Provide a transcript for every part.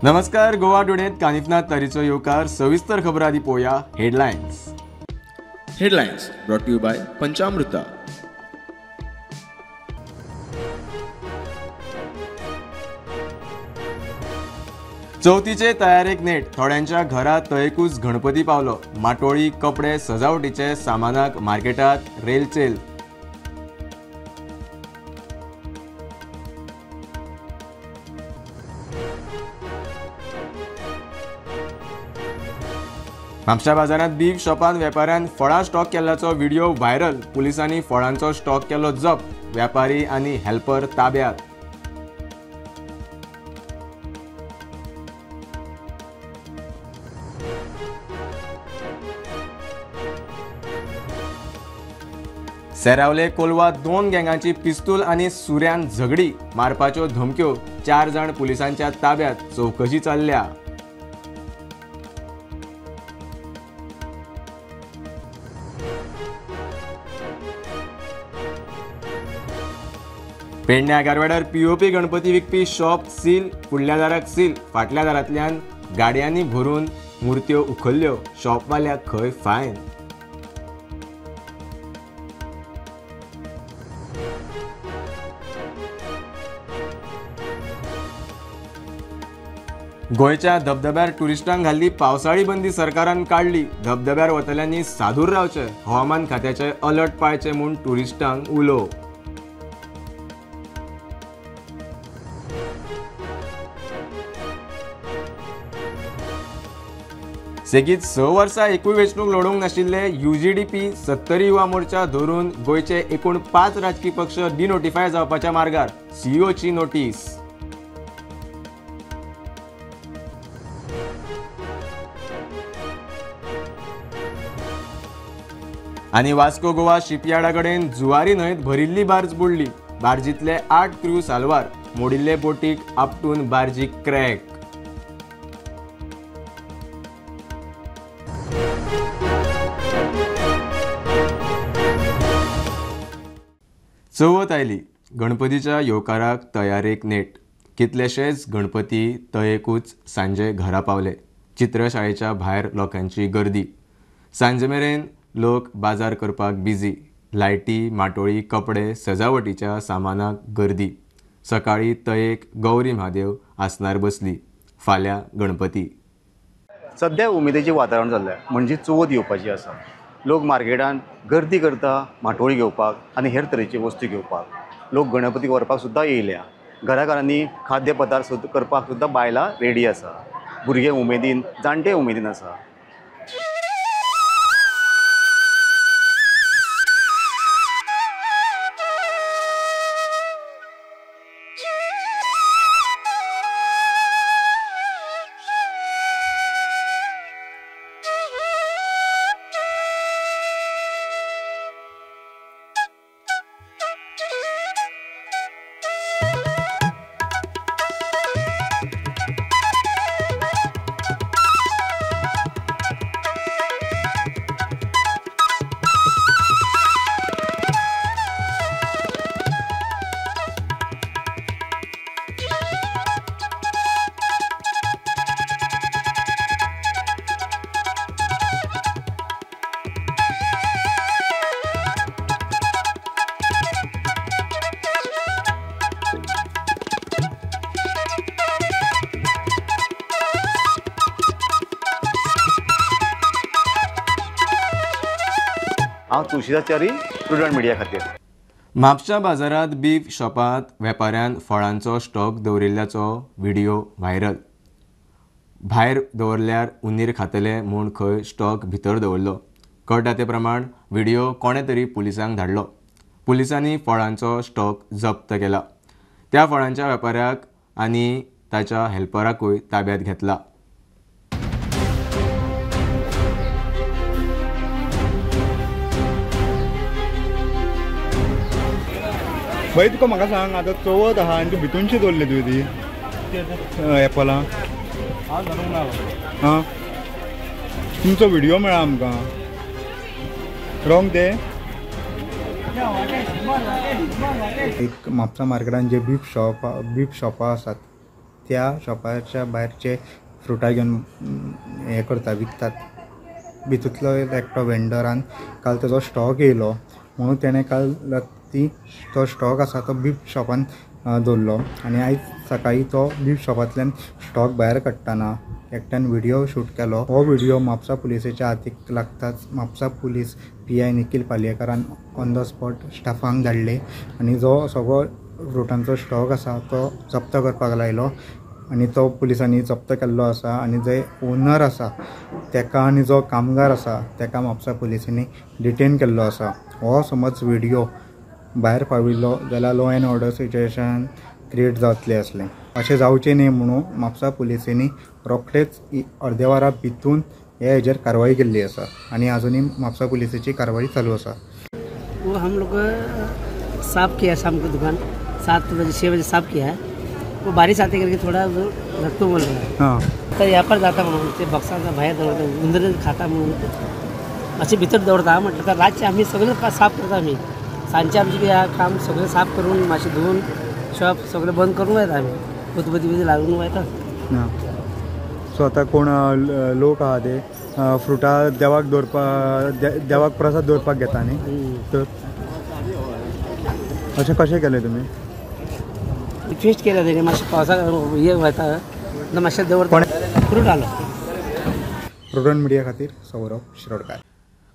नमस्कार, गोवा टुडेत कानिफनाथ तरीचो येवकार सविस्तर खबर आदी पळोवया हेडलायन्स ब्रॉट यू बाय पंचामृता. चवथीचे तयारेक नेट. थोड्यांच्या घरात तयेकूच गणपती पावलो. माटोळी, कपडे, सजावटीचे सामानाक मार्केटात रेलचेल. म्हापशा बाजारात बीफ शॉपान वेपाऱ्यान फळां स्टॉक केल्ल्याचो व्हिडिओ व्हायरल. पुलिसांनी फळांचो स्टॉक केलो जप्त. व्यापारी आनी हेल्पर ताब्यात. सेरावले कोलवा 2 गँगांची पिस्तूल आनी सुऱ्यान झगडी. मारपाच्यो धमक्यो. 4 जाण पुलिसांच्या ताब्यात. चौकशी चल्ल्या. पेडण्या गारवाड्यार पीओपी गणपती विकपी शॉप सील. फुडल्या दाराक सील. फाटल्या दारांतल्यान गाडयांनी भरून मुर्त्यो उखल्ल्यो. शॉपवाल्याक खंय फायन. गोंयच्या धबधब्यार टुरिस्टांक घाल्ली पावसाळी बंदी सरकारान काडली. धबधब्यार वतल्यांनी सादूर रावचे. हवामान खात्याचे अलर्ट पाळचे म्हूण टुरिस्टांक उलो. सेगीत 6 वर्सां एकूय वेंचणूक लडोवंक नाशिल्ले UGDP 70 युवा मोर्चा धरून गोंयचे एकूण 5 राजकीय पक्ष डिनोटिफाय जावपाच्या मार्गार. CEOची नोटीस. आनी वास्को गोवा शिपयार्डा कडेन जुवारी न्हंयत भरिल्ली बार्ज बुडली. बार्जींतले 8 क्रू साल्वार. मोडिल्ले बोटीक आपटून बार्जी क्रॅक. चवथ आयली. गणपतीच्या येवकाराक तयारेक नेट. कितलेशेच गणपती तयेकूच सांजे घरा पावले. चित्रशाळेच्या भायर लोकांची गर्दी. सांजे मेरेन लोक बाजार करपाक बिजी. लायटी, माटोळी, कपडे, सजावटीच्या सामानाक गर्दी. सकाळी तयेक गौरी महादेव आसनार बसली. फाल्यां गणपती. सध्या उमेदीचें वातावरण जाल्लें म्हणजे चवथ येवपाची आसा. लोक मार्केटान गर्दी करता माटोळी घेवपाक आनी हेर तरेची वस्तू घेवपाक. लोक गणपतीक व्हरपाक सुद्दां येयल्या. घराघरांनी खाद्य पदार्थ करपाक सुद्दां बायलां रेडी आसा. भुरगे उमेदीन, जाणटे उमेदीन आसा. हांव तुळशीदास प्रुडंट मिडिया खातीर. म्हापशा बाजारात बीफ शॉपांत वेपाऱ्यान फळांचो स्टॉक दवरिल्ल्याचो व्हिडिओ व्हायरल. भायर दवरल्यार उंदीर खातले म्हूण खंय स्टॉक भितर दवरलो. कळटा ते प्रमाण व्हिडिओ कोणे तरी पुलिसांक धाडलो. पुलिसांनी फळांचो स्टॉक जप्त केला. त्या फळांच्या वेपाऱ्याक आनी ताच्या हेल्पराकूय ताब्यात घेतला. भाई तुका म्हाका सांग, आतां चवथ आहा आनी तूं भितूनशी दवरले तुवें ती एपलां? हां, तुमचो व्हिडिओ मेळ्ळा आमकां. रॉंग ते एक म्हापसा मार्केटान जे बीफ शॉपां आसात त्या शॉपाच्या भायरचे फ्रुटां घेवन हे करता विकतात. भितूतलो एकटो वेंडरान काल तेजो स्टॉक येयलो म्हणून तेणें काल राती तो स्टॉक आसा तो बीफ शॉपान दवरलो आनी आयज सकाळी तो बीफ शॉपांतल्यान स्टॉक भायर काडटाना एकट्यान व्हिडियो शूट केलो. हो व्हिडियो म्हापसा पुलिसेच्या हातीक लागताच म्हापसा पुलीस PI निखील पालयेकारान ऑन द स्पॉट स्टाफांक धाडले आनी जो सगळो फ्रुटांचो स्टॉक आसा तो जप्त करपाक लायलो आनी तो पुलिसांनी जप्त केल्लो आसा. आनी जे ओनर आसा तेका आनी जो कामगार आसा तेका म्हापसा पुलिसांनी डिटेन केल्लो आसा. हो समज व्हिडियो भायर पाविल्लो जाल्यार law end order situation create जातलें आसलें. अशें जावचें न्ही म्हणून म्हापसा पुलिसांनी रोखडेच अर्द्या वरा भितून हेजेर कारवाई केल्ली आसा आनी आजुनी म्हापसा पुलिसाची कारवाई चालू आसा. वो हम लोग साफ़ किया शाम को दुकान 7 बजे 6 बजे साफ़ किया है. वो बारिश आते करके थोड़ा रखतो बोल रहा है. हां तर यापर जाता म्हणून ते बक्साचा बाहेर दौडतो उंदर खाता म्हणून असे भितर दौडता म्हटलं तर रातचे आम्ही सगळं साफ करता. आम्ही सांजचे आमचे या काम सगळं साफ करून मासे धुवून शॉप सगळं बंद करून वयता आम्ही उदबत्ती लागून वयता. सो आतां कोण लोक आहा ते फ्रुटां देवाक प्रसाद दवरपाक घेता न्ही तर अशें कशें केलें तुमी? ट्विस्ट केलं त्याने मासे पावसाक हे वयता मातशें दवरता फ्रूट आलो. प्रुडंट मिडिया खातीर सौरभ शिरोडकार.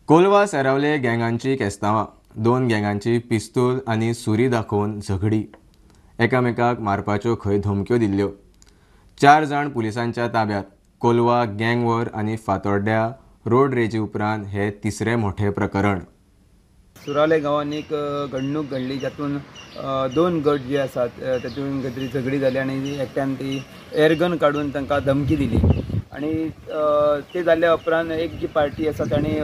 कोलवा सेरावले गँगांची केस्तांवां 2 गँगांची पिस्तूल आनी सुरी दाखोवन झगडी एकामेकाक मारपाच्यो खंय धमक्यो दिल्ल्यो. 4 जाण पुलिसांच्या ताब्यात. कोलवा गँग वॉर आनी फातोड्ड्या रोड रेजी उपरांत हे तिसरें मोठें प्रकरण. सुरावले गांवांत एक घडणूक घडली जातून 2 गट जे आसात तातूंत खंय तरी झगडी जाली आनी एकट्यान ती एअरगन काडून तांकां धमकी दिली आनी ते जाल्ल्या उपरांत एक जी पार्टी आसा ताणी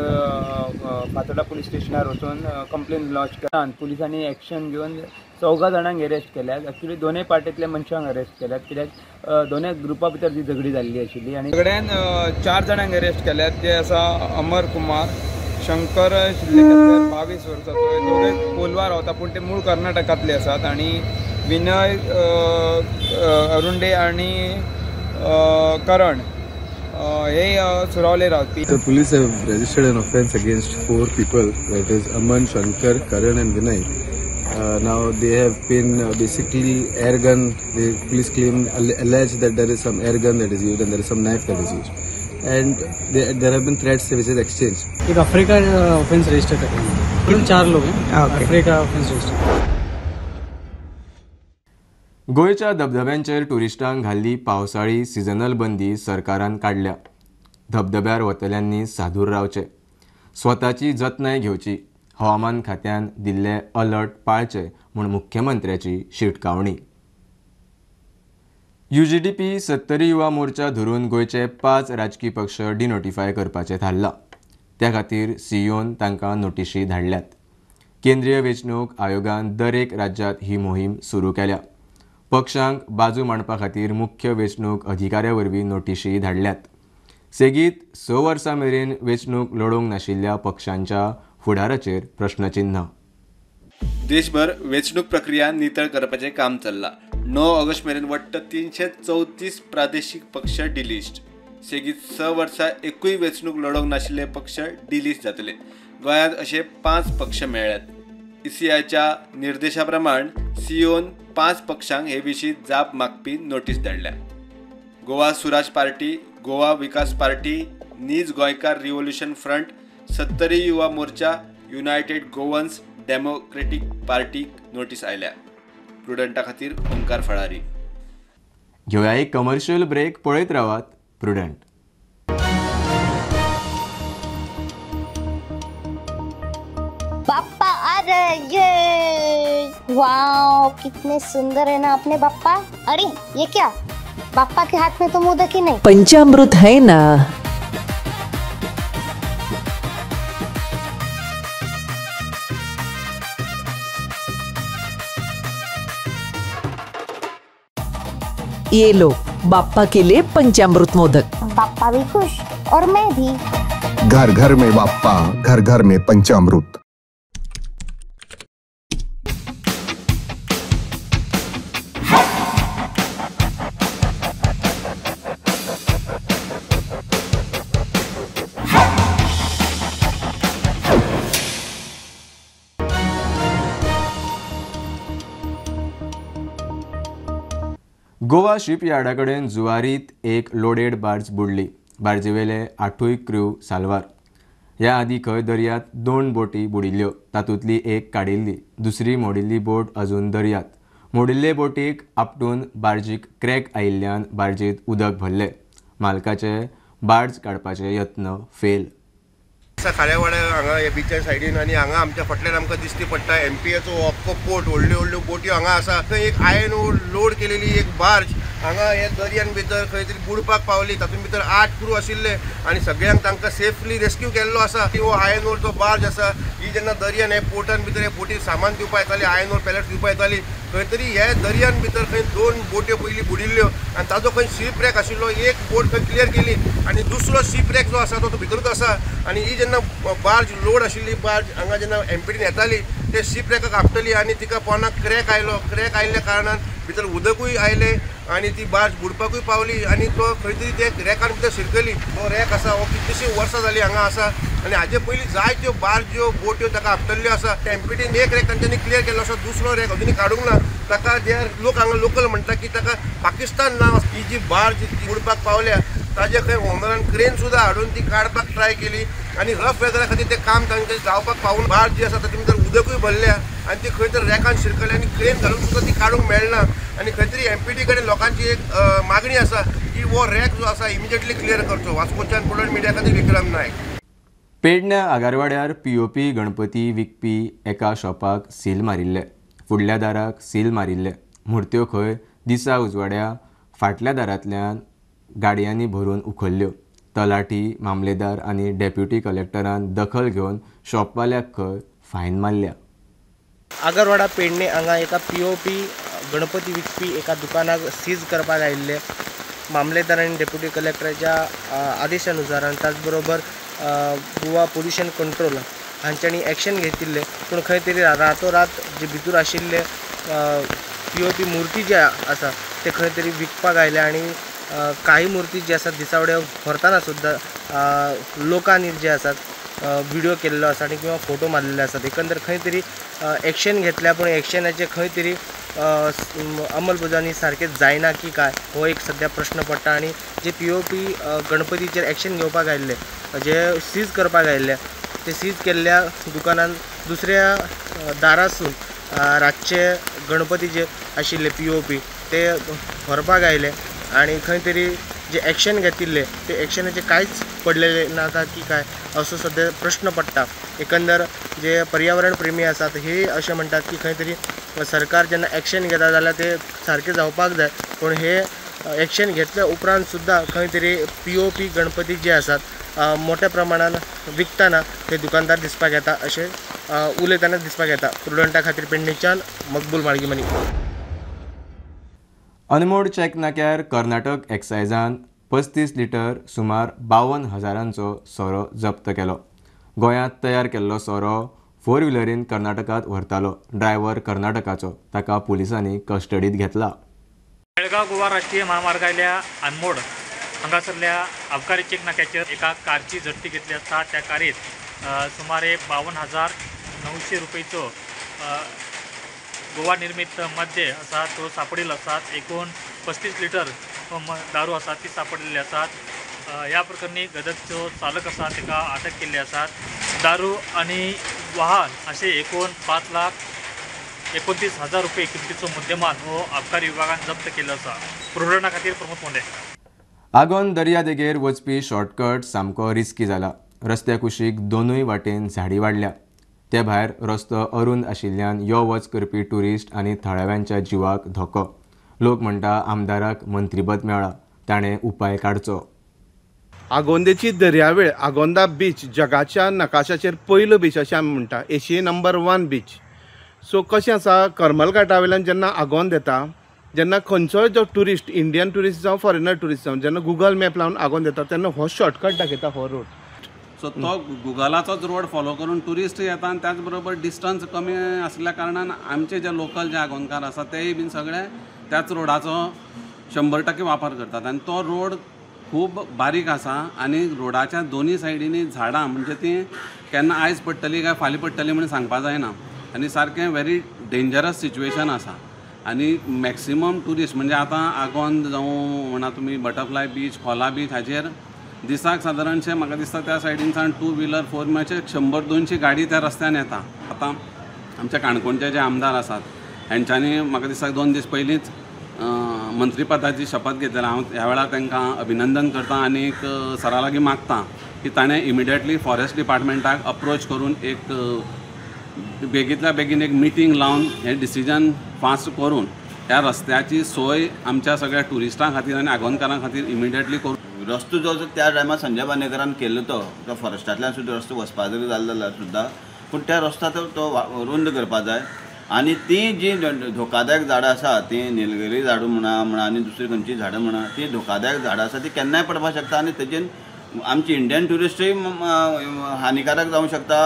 फातोड्डा पुलीस स्टेशनार वचून कंप्लेन लॉन्च केला. पुलिसांनी एक्शन घेवन 14 जाणांक अरेस्ट केल्यात. एक्चुली दोनूय पार्टींतल्या मनशांक अरेस्ट केल्यात कित्याक दोनूय ग्रुपा भितर ती झगडी जाल्ली आशिल्ली आनी सगळ्यान 4 जाणांक अरेस्ट केल्यात. ते आसा अमर कुमार, शंकर शिल्लेकर 22 वर्साचो. हे दोगूय कोलवा रावता पूण ते मूळ कर्नाटकांतले आसात आनी विनय अरुंडे आनी करण हे सुरावले रावपी. The police have registered an offence against 4 people, that is Aman, Shankar, Karan and Vinay. Now they have been basically airgun. The police claim allege that there is some airgun that is used and there is some knife that is used, and there have been threats which is exchanged. एक Africa offence register करेल. 4 लोग हैं. Africa offence register. गोंयच्या धबधब्यांचेर टुरिस्टांक घाल्ली पावसाळी seasonal बंदी सरकारान काडल्या. धबधब्यार वतल्यांनी सादूर रावचे, स्वताची जतनाय घेवची, हवामान खात्यान दिल्ले अलर्ट पाळचे म्हूण मुख्यमंत्र्याची शिटकावणी. UGDP 70 युवा मोर्चा धरून गोंयचे 5 राजकी पक्ष डिनोटिफाय करपाचें थारला. त्या खातीर CEOन तांकां नोटिशी धाडल्यात. केंद्रीय वेंचणूक आयोगान दरेक राज्यांत ही मोहीम सुरू केल्या. पक्षांक बाजू मांडपा खातीर मुख्य वेंचणूक अधिकाऱ्या वरवीं नोटिशी धाडल्यात. सेगीत 6 वर्सां मेरेन वेंचणूक लडोवंक नाशिल्ल्या पक्षांच्या फुडाराचेर प्रश्नचिन्ह. देशभर वेंचणूक प्रक्रिया नितळ करपाचें काम चल्लां. 9 ऑगस्ट मेरेन वट्ट 334 प्रादेशीक पक्ष डिलिस्ट. सेगीत 6 वर्सां एकूय वेंचणूक लडोवंक नाशिल्ले पक्ष डिलिस्ट जातले. गोंयांत अशे 5 पक्ष मेळ्ळ्यात. ECIच्या निर्देशा प्रमाण CEOन 5 पक्षांक हे विशीं जाप मागपी नोटीस धाडल्या. गोवा सुराज पार्टी, गोवा विकास पार्टी, नीज गोंयकार revolution front, 70 Yuva Morcha, United Goans democratic पार्टीक नोटीस आयल्या. प्रुडंटा खातीर ओंकार फळारी. घेवया एक कमर्शियल ब्रेक. पळयत रावात प्रुडंट. पापा आ रहे ये वाओ कितने सुंदर है ना अपने पापा. अरे ये क्या, पापा के हाथ में तो मोदक ही नहीं. पंचामृत है ना. ये लो बाप्पा के लिए पंचामृत मोदक. पापा भी खुश और मैं भी. घर घर में बाप्पा, घर घर में पंचामृत. गोवा शिपयार्डा कडेन जुवारीत एक लोडेड बार्ज बुडली. बार्जेवेले 8 क्रू साल्वार. ह्या आदी खंय दर्यांत 2 बोटी बुडिल्ल्यो. तातूंतली एक काडिल्ली. दुसरी मोडिल्ली बोट अजून दर्यांत. मोडिल्ले बोटीक आपटून बार्जीक क्रॅक आयिल्ल्यान बार्जीत उदक भरले. मालकाचे बार्ज काडपाचे यत्न फेल. खाऱ्यावाड्या हांगा हे बिचा सायडीन आनी हांगा आमच्या फाटल्यान आमकां दिश्टी पडटा एमपीएचो ऑपको पोर्ट. व्हडल्यो व्हडल्यो बोट्यो हांगा आसा. थंय एक आयन लोड केलेली एक बार्ज हांगा हे दर्यान भितर खंय तरी बुडपाक पावली. तातूंत भितर 8 क्रू आशिल्ले आनी सगळ्यांक तांकां सेफली रेस्क्यू केल्लो आसा. हो आयन ओर जो बार्ज आसा ही जेन्ना दर्यान हे पोर्टान भितर हे बोटीक सामान दिवपा येताली, आयन ओर पॅलेट दिवपा येताली, खंय तरी हे दर्यान भितर खंय 2 बोट्यो पयलीं बुडिल्ल्यो आनी ताजो खंय शीप रॅक आशिल्लो. एक बोट खंय क्लियर केली आनी दुसरो शीप रॅक जो आसा तो भितरूच आसा. आनी ही जेन्ना बार्ज लोड आशिल्ली बार्ज हांगा जेन्ना एमपीटीन येताली ते शीप रॅकाक आपटली आनी तिका पोनाक क्रॅक आयलो. क्रॅक आयिल्ल्या कारणान भितर उदकूय आयलें आनी ती बार्ज बुडपाकूय पावली आनी तो खंय तरी ते रॅकान भितर शिरकली. तो रॅक आसा हो कितलीशीं वर्सां जालीं हांगा आसा आनी हाजे पयलीं जायत्यो बार्ज्यो बोट्यो ताका आपटल्ल्यो आसा. एमपीटीन एक रॅक तांच्यांनी क्लियर केल्लो आसा, दुसरो रॅक अजुनूय काडूंक ना. ताका जे लोक हांगा लोकल म्हणटा की ताका पाकिस्तान नांव. ही जी बार्ज बुडपाक पावल्या ताजे खंय ओनरान क्रेन सुद्दां हाडून ती काडपाक ट्राय केली आनी रफ वेदरा खातीर ते काम तांचें जावपाक पावून बार्ज जी आसा तातूंत भितर उदकूय भरल्या आनी ती खंय तरी रॅकान शिरकली आनी क्रेन घालून सुद्दां ती काडूंक मेळना. आनी खंय तरी एमपीटी कडेन लोकांची एक मागणी आसा की हो रॅक जो आसा इमिजिएटली क्लियर करचो. वास्कोच्यान प्रोडक्ट मिडिया खातीर विक्रम नायक. पेडण्या आगारवाड्यार पीओपी गणपती विकपी एका शॉपाक सील मारिल्ले. फुडल्या दाराक सील मारिल्ले. मुर्त्यो खंय दिसा उजवाड्या फाटल्या दारांतल्यान गाडयांनी भरून उखल्ल्यो. तलाठी, मामलेदार आनी डेप्युटी कलेक्टरान दखल घेवन शॉपवाल्याक खंय फायन मारल्या. आगरवाडा पेडणे हांगा एका पीओपी गणपती विकपी एका दुकानाक सीज करपाक आयिल्ले. मामलेदार आनी डेप्युटी कलेक्टराच्या आदेशानुसार त्याच बरोबर गोवा पोल्युशन कंट्रोल हांच्यांनी एक्शन घेतिल्ले. पूण खंय तरी रातोरात जे भितर आशिल्ले पीओपी मुर्ती जे आसा ते खंय तरी विकपाक आयले आनी काही मुर्ती जे आसात दिसावड्या व्हरतना सुद्दां लोकांनी जे आसात व्हिडिओ केल्लो आसा आनी किंवा फोटो मारलेले आसात. एकंदर खंय तरी एक्शन घेतल्या पूण एक्शनाचे खंय तरी अंमलबजावणी सारकें जायना की काय हो एक सध्या प्रश्न पडटा. आनी जे पीओपी गणपतीचेर एक्शन घेवपाक आयिल्ले जे सीज करपाक आयिल्ले ते सीज केल्ल्या दुकानान दुसऱ्या दारासून रातचे गणपती जे आशिल्ले पीओपी ते व्हरपाक आयले आनी खंय तरी जे एक्शन घेतिल्ले ते एक्शनाचे कांयच पडलेले नाका की काय असो सध्या प्रश्न पडटा. एकंदर जे पर्यावरण प्रेमी आसात हे अशें म्हणटात की खंय तरी सरकार जेन्ना एक्शन घेता जाल्यार ते सारकें जावपाक जाय. पूण हे एक्शन घेतल्या उपरांत सुद्दां खंय तरी पीओपी गणपती जे आसात मोठ्या प्रमाणान विकताना ते दुकानदार दिसपाक येता अशें उलयतना दिसपाक येता. प्रुडंटा खातीर पेडणेच्यान मकबूल माळगीमनी. अनमोड चॅक नाक्यार कर्नाटक एक्सायजान 35 लिटर सुमार 52,000 सोरो जप्त केलो. गोंयांत तयार केल्लो सोरो 4 व्हिलरीन कर्नाटकात व्हरतालो. ड्रायव्हर कर्नाटकाचो. ताका पुलिसांनी कस्टडीत घेतला. बेळगाव गोवा राष्ट्रीय महामार्गाच्या अनमोड हांगासरल्या आबकारी चेक नाक्याचेर एका कारची झडटी घेतली आसता. त्या कारयेत सुमारे 52,900 रुपयेचो गोवा निर्मित मद्य आसा तो सापडिल्लो आसा. एकूण 35 लिटर दारू आसा ती सापडिल्ली आसात. ह्या प्रकरणी गदगचो चालक आसा ताका अटक केल्ली आसा. दारू आनी वाहन असे एकूण 5,29,000 रुपये किमतीचो मुद्देमाल हो आबकारी विभागान जप्त केल्लो आसा. प्रुडंटा खातीर प्रमोद मोंडे. आगोंद दर्यादेगेर वचपी शॉर्टकट सामको रिस्की जाला. रस्त्या कुशीक दोनूय वाटेन झाडी वाडल्या. ते भायर रस्तो अरुंद आशिल्ल्यान यो वच करपी ट्युरिस्ट आनी थळाव्यांच्या जिवाक धोको. लोक म्हणटा आमदाराक मंत्रीपद मेळ्ळा, ताणें उपाय काडचो. आगोंदेची दर्यावेळ आगोंदा बीच जगाच्या नकाशाचेर पयलो बीच अशें आमी म्हणटा. एशिये नंबर 1 बीच. सो कशें आसा करमलघाटा वयल्यान जेन्ना आगोंद येता जेन्ना खंयचोय जो ट्युरिस्ट इंडियन ट्युरिस्ट जावं फॉरेनर ट्युरिस्ट जावं जेन्ना गुगल मॅप लावन आगोंद येता तेन्ना हो शॉर्टकट दाखयता हो रोड. सो तो गुगलाचोच रोड फॉलो करून ट्युरिस्ट येता आनी त्याच बरोबर डिस्टन्स कमी आसल्या कारणान आमचे जे लोकल जे आगोंदकार आसा तेय बीन सगळे त्याच रोडाचो 100% वापर करतात. आनी तो रोड खूब बारीक आसा आनी रोडाच्या दोनी सायडीनी झाडां म्हणजे ती केन्ना आयज पडटली काय फाल्यां पडटली म्हणून सांगपा जायना. आनी सारकें व्हेरी डेंजरस सिच्युएशन आसा. आनी मॅक्सिमम टुरिस्ट म्हणजे आतां आगोंद जावं म्हणा तुमी बटरफ्लाय बीच खोला बीच हाचेर दिसाक सादारणशे म्हाका दिसता त्या सायडीनसान 2 व्हिलर 4 म्हणजे 100-200 गाडी त्या रस्त्यान येता. आतां आमच्या काणकोणचे जे आमदार आसात हेंच्यांनी म्हाका दिसता 2 दीस पयलींच मंत्रीपदाची शपथ घेतलेली. हांव ह्या वेळार तांकां अभिनंदन करता आनी सरा लागीं मागता की ताणें इमिडिएटली फॉरेस्ट डिपार्टमेंटाक अप्रोच करून एक बेगींतल्या बेगीन एक मिटींग लावन हें डिसिजन फास्ट करून ह्या रस्त्याची सोय आमच्या सगळ्या टुरिस्टां खातीर आनी आगोंदकारां खातीर इमिडिएटली करून. रस्तो जो त्या टायमार संजय बांदेकरान केल्लो तो फॉरेस्टांतल्यान सुद्दां रस्तो वचपा जरी जाल्लो जाल्यार सुद्दां पूण त्या रस्ता तो रुंद करपा जाय. आनी ती जी धोकादायक झाडां आसा ती निलगिरी झाडां म्हणा आनी दुसरी खंयची झाडां म्हणा ती धोकादायक झाडां आसा ती केन्नाय पडपाक शकता आनी तेजेन आमची इंडियन ट्युरिस्टूय हानिकारक जावंक शकता,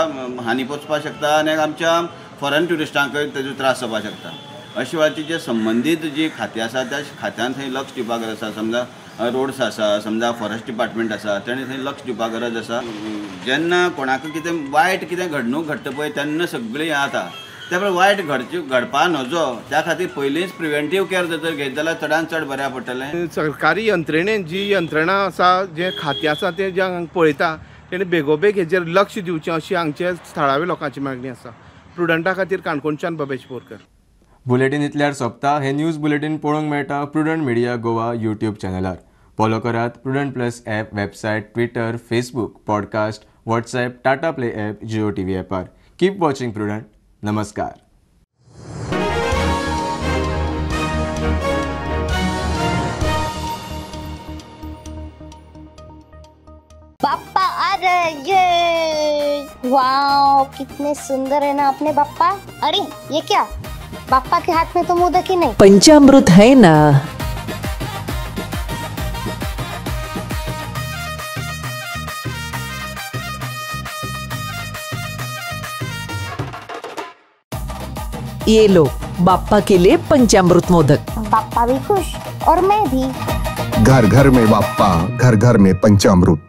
हानी पोचपाक शकता आनी आमच्या फॉरेन ट्युरिस्टांकय तेजो त्रास जावपाक शकता. अशे वेळाची जे संबंदीत जी खातीं आसा त्या खात्यान थंय लक्ष दिवपाक गरज आसा. समजा रोड्स आसा, समजा फॉरेस्ट डिपार्टमेंट आसा, तेणें थंय लक्ष दिवपाक गरज आसा. जेन्ना कोणाक कितें वायट कितें घडणूक घडटा पळय तेन्ना सगळीं हें जाता. त्या भायर वायट घडपा नजो त्या खातीर पयलींच प्रिवेंटीव केअर जर घेत जाल्यार चडांत चड बऱ्या पडटलें. सरकारी यंत्रणेन जी यंत्रणा आसा जे खातें आसा ते जे हांगा पळयता तेणे बेगोबेग हेजेर लक्ष दिवचें अशी हांगचे थळाव्या लोकांची मागणी आसा. प्रुडंटा खातीर काणकोणच्यान भवेश बोरकर. बुलेटीन इतल्यार सोंपता. हे न्यूज बुलेटीन पळोवंक मेळटा प्रुडंट मिडिया गोवा यूट्यूब चॅनलार. फॉलो करात Prudent plus app, website, Twitter, Facebook, podcast, WhatsApp, Tata play app, Jio TV ॲपार. Keep watching Prudent. नमस्कार. पापा आ रहे ये, वाओ कितने सुंदर है ना अपने पापा. अरे ये क्या, पापा के हाथ में तो मोदक ही नहीं. पंचामृत है ना. ये लो बाप्पा के लिए पंचामृत मोदक. पापा भी खुश और मैं भी. घर घर में बाप्पा, घर घर में पंचामृत.